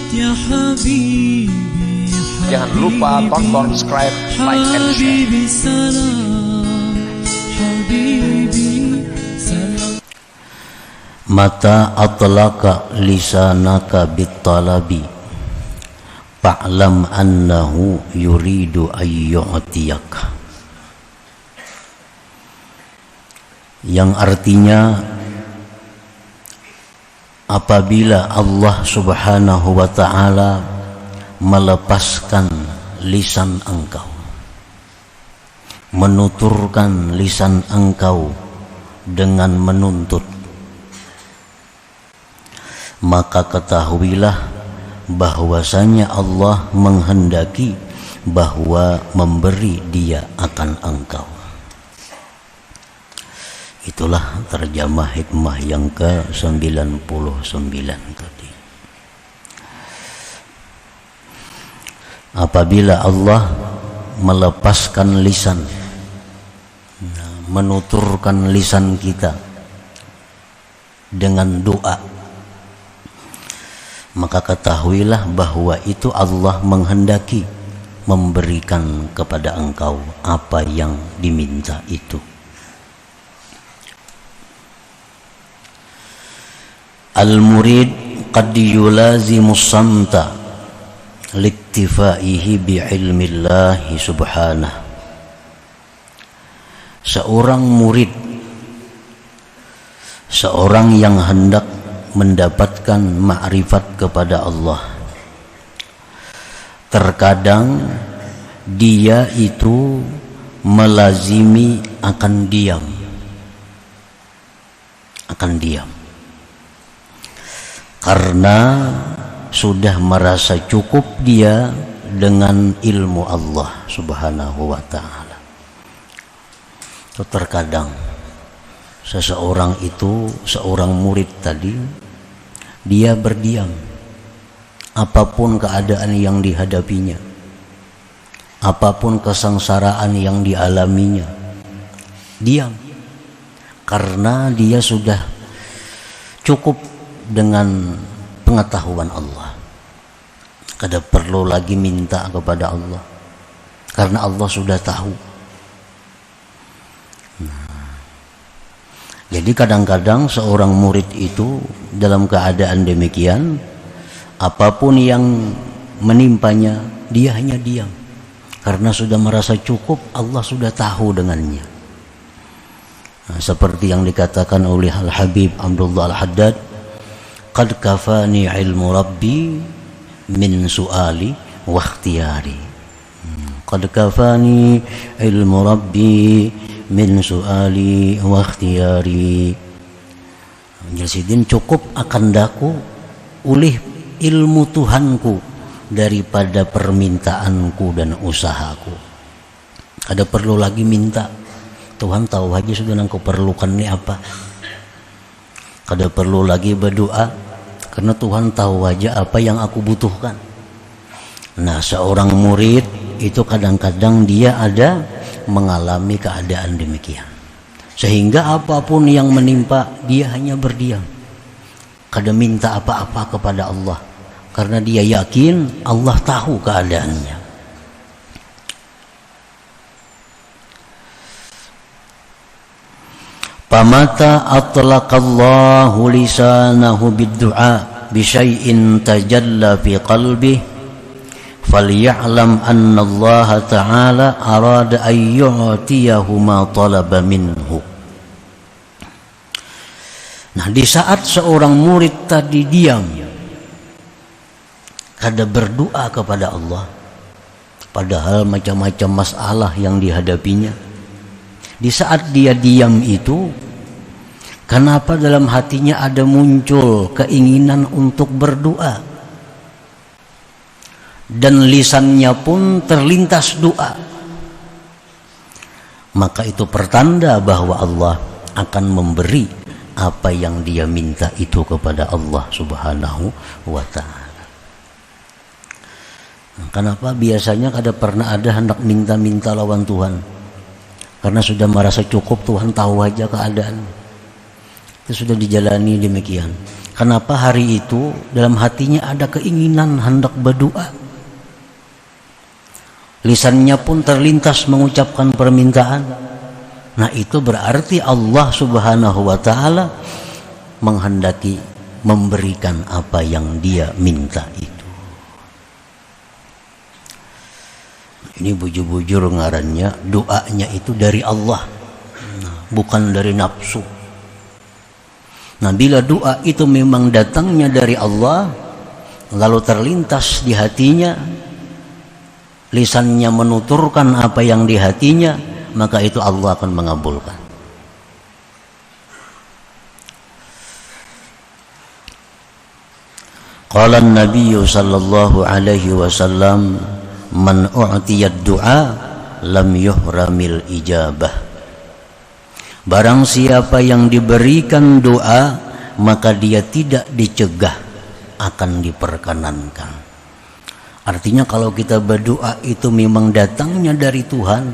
يا حبيبي Jangan lupa tonton, subscribe, like, and share. حبيبي سلام حبيبي سلام. Mata atlaka lisanaka bittalabi fa'lam annahu yuridu ayyu'tiyaka, yang artinya apabila Allah subhanahu wa ta'ala melepaskan lisan engkau, menuturkan lisan engkau dengan menuntut, maka ketahuilah bahwasanya Allah menghendaki bahwa memberi dia akan engkau. Itulah terjemah hikmah yang ke-99 tadi. Apabila Allah melepaskan lisan, menuturkan lisan kita dengan doa, maka ketahuilah bahwa itu Allah menghendaki memberikan kepada engkau apa yang diminta itu. Al-murid qad yulazimu samta liktifaihi bi'ilmillahi subhanah. Seorang murid, seorang yang hendak mendapatkan ma'rifat kepada Allah, terkadang dia itu melazimi akan diam, karena sudah merasa cukup dia dengan ilmu Allah subhanahu wa ta'ala. Terkadang seseorang itu, seorang murid tadi, dia berdiam apapun keadaan yang dihadapinya, apapun kesengsaraan yang dialaminya, diam karena dia sudah cukup dengan pengetahuan Allah. Kada perlu lagi minta kepada Allah karena Allah sudah tahu. Jadi kadang-kadang seorang murid itu dalam keadaan demikian, apapun yang menimpanya, dia hanya diam karena sudah merasa cukup, Allah sudah tahu dengannya. Seperti yang dikatakan oleh Al-Habib Abdullah Al-Haddad, qad kafani ilmu rabbi min su'ali wa ikhtiyari. Qad kafani ilmu rabbi min su'ali wa ikhtiyari. Jalsidin, cukup akan daku oleh ilmu Tuhanku daripada permintaanku dan usahaku. Kada perlu lagi minta, Tuhan tahu aja sudah nangku perlukan ini apa. Kada perlu lagi berdoa karena Tuhan tahu aja apa yang aku butuhkan. Nah, seorang murid itu kadang-kadang dia ada mengalami keadaan demikian, sehingga apapun yang menimpa dia hanya berdiam, kada minta apa-apa kepada Allah karena dia yakin Allah tahu keadaannya. Pamata atlaqallahu lisanahu bid-du'a bi syai'in tajalla fi qalbihi falya'lam anna Allah ta'ala arada an yu'tiyahu ma talaba minhu. Nah, di saat seorang murid tadi diam, kada berdoa kepada Allah, padahal macam-macam masalah yang dihadapinya, di saat dia diam itu, kenapa dalam hatinya ada muncul keinginan untuk berdoa, dan lisannya pun terlintas doa, maka itu pertanda bahwa Allah akan memberi apa yang dia minta itu kepada Allah subhanahu wa ta'ala. Kenapa biasanya kada pernah ada hendak minta-minta lawan Tuhan? Karena sudah merasa cukup, Tuhan tahu aja keadaan. Itu sudah dijalani demikian. Kenapa hari itu dalam hatinya ada keinginan hendak berdoa. Lisannya pun terlintas mengucapkan permintaan. Nah itu berarti Allah subhanahu wa ta'ala menghendaki memberikan apa yang dia minta itu. Ini bujur-bujur ngarannya, doanya itu dari Allah, bukan dari nafsu. Nah bila doa itu memang datangnya dari Allah, lalu terlintas di hatinya, lisannya menuturkan apa yang di hatinya, maka itu Allah akan mengabulkan. Qala an-nabiy sallallahu alaihi wasallam, man u'tiyad du'a lam yuhramil ijabah. Barang siapa yang diberikan doa, maka dia tidak dicegah, akan diperkenankan. Artinya kalau kita berdoa itu memang datangnya dari Tuhan,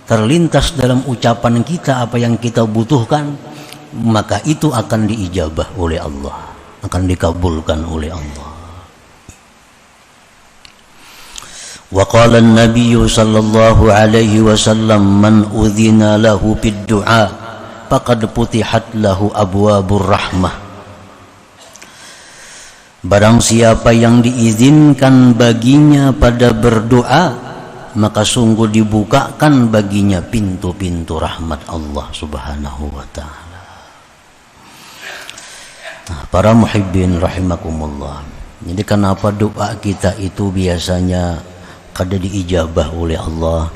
terlintas dalam ucapan kita apa yang kita butuhkan, maka itu akan diijabah oleh Allah, akan dikabulkan oleh Allah. Wa qala an-nabiy sallallahu alaihi wasallam, man udhina lahu bid du'a faqad putihat lahu abwabur rahmah. Barang siapa yang diizinkan baginya pada berdoa, maka sungguh dibukakan baginya pintu-pintu rahmat Allah subhanahu wa ta'ala. Nah, para muhibbin rahimakumullah, jadi kenapa doa kita itu biasanya kada diijabah oleh Allah,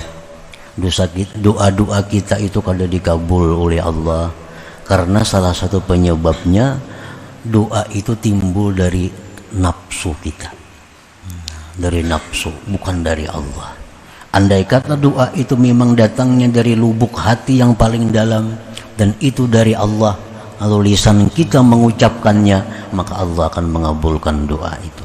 doa-doa kita itu kada dikabul oleh Allah? Karena salah satu penyebabnya doa itu timbul dari nafsu kita, dari nafsu, bukan dari Allah. Andai kata doa itu memang datangnya dari lubuk hati yang paling dalam dan itu dari Allah, lalu lisan kita mengucapkannya, maka Allah akan mengabulkan doa itu.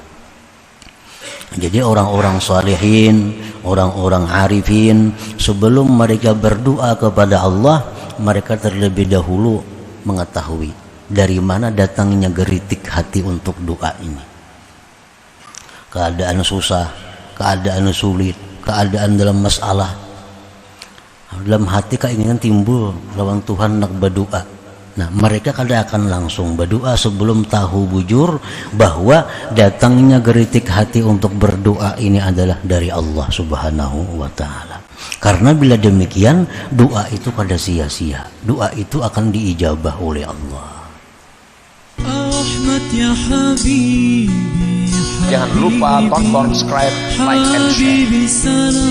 Jadi orang-orang salihin, orang-orang arifin, sebelum mereka berdoa kepada Allah, mereka terlebih dahulu mengetahui dari mana datangnya geritik hati untuk doa ini. Keadaan susah, keadaan sulit, keadaan dalam masalah, dalam hati keinginan timbul lawan Tuhan nak berdoa. Nah mereka kada akan langsung berdoa sebelum tahu bujur bahwa datangnya geritik hati untuk berdoa ini adalah dari Allah subhanahu wa ta'ala. Karena bila demikian doa itu kada sia-sia, doa itu akan diijabah oleh Allah. Jangan lupa tonton, subscribe, like, and share.